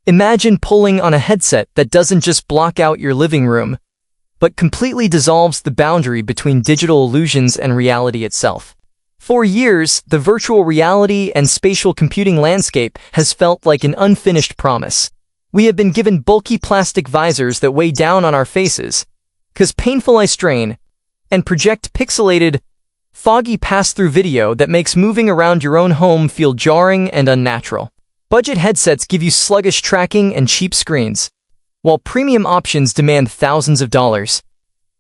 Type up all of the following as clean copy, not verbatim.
Imagine pulling on a headset that doesn't just block out your living room, but completely dissolves the boundary between digital illusions and reality itself. For years, the virtual reality and spatial computing landscape has felt like an unfinished promise. We have been given bulky plastic visors that weigh down on our faces, cause painful eye strain, and project pixelated, foggy pass-through video that makes moving around your own home feel jarring and unnatural. Budget headsets give you sluggish tracking and cheap screens, while premium options demand thousands of dollars,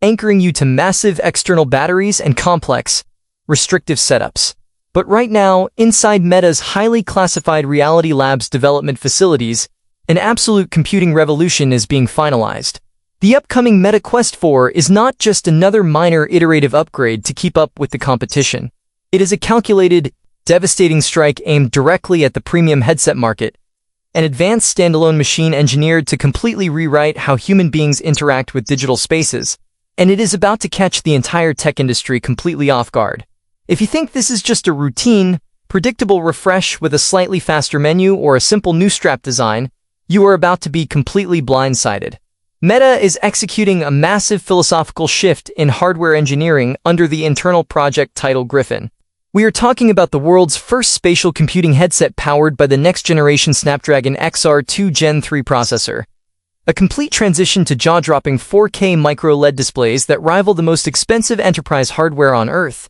anchoring you to massive external batteries and complex, restrictive setups. But right now, inside Meta's highly classified Reality Labs development facilities, an absolute computing revolution is being finalized. The upcoming Meta Quest 4 is not just another minor iterative upgrade to keep up with the competition. It is a calculated, devastating strike aimed directly at the premium headset market, an advanced standalone machine engineered to completely rewrite how human beings interact with digital spaces, and it is about to catch the entire tech industry completely off guard. If you think this is just a routine, predictable refresh with a slightly faster menu or a simple new strap design, you are about to be completely blindsided. Meta is executing a massive philosophical shift in hardware engineering under the internal project titled Griffin. We are talking about the world's first spatial computing headset powered by the next-generation Snapdragon XR2 Gen 3 processor. A complete transition to jaw-dropping 4K micro-OLED displays that rival the most expensive enterprise hardware on Earth,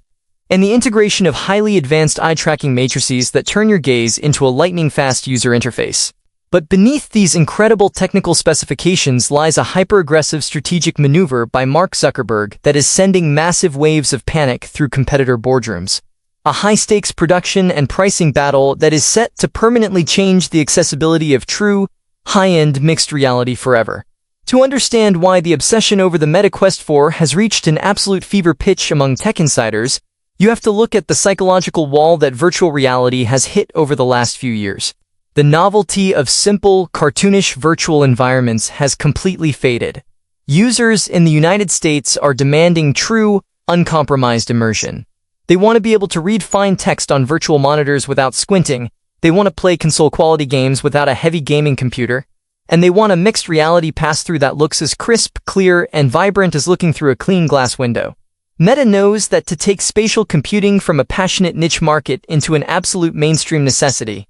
and the integration of highly advanced eye-tracking matrices that turn your gaze into a lightning-fast user interface. But beneath these incredible technical specifications lies a hyper-aggressive strategic maneuver by Mark Zuckerberg that is sending massive waves of panic through competitor boardrooms. A high-stakes production and pricing battle that is set to permanently change the accessibility of true, high-end mixed reality forever. To understand why the obsession over the Meta Quest 4 has reached an absolute fever pitch among tech insiders, you have to look at the psychological wall that virtual reality has hit over the last few years. The novelty of simple, cartoonish virtual environments has completely faded. Users in the United States are demanding true, uncompromised immersion. They want to be able to read fine text on virtual monitors without squinting, they want to play console-quality games without a heavy gaming computer, and they want a mixed reality pass-through that looks as crisp, clear, and vibrant as looking through a clean glass window. Meta knows that to take spatial computing from a passionate niche market into an absolute mainstream necessity,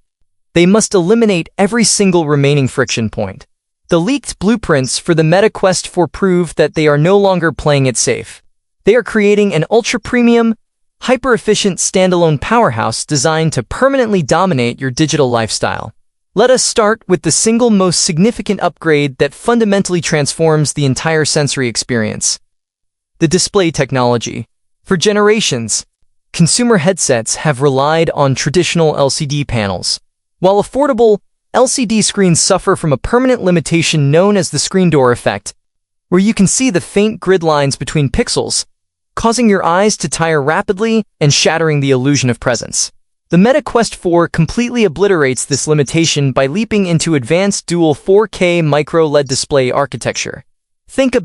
they must eliminate every single remaining friction point. The leaked blueprints for the Meta Quest 4 prove that they are no longer playing it safe. They are creating an ultra-premium, hyper-efficient standalone powerhouse designed to permanently dominate your digital lifestyle. Let us start with the single most significant upgrade that fundamentally transforms the entire sensory experience: the display technology. For generations, consumer headsets have relied on traditional LCD panels. While affordable, LCD screens suffer from a permanent limitation known as the screen door effect, where you can see the faint grid lines between pixels, causing your eyes to tire rapidly and shattering the illusion of presence. The Meta Quest 4 completely obliterates this limitation by leaping into advanced dual 4K micro-OLED display architecture. Think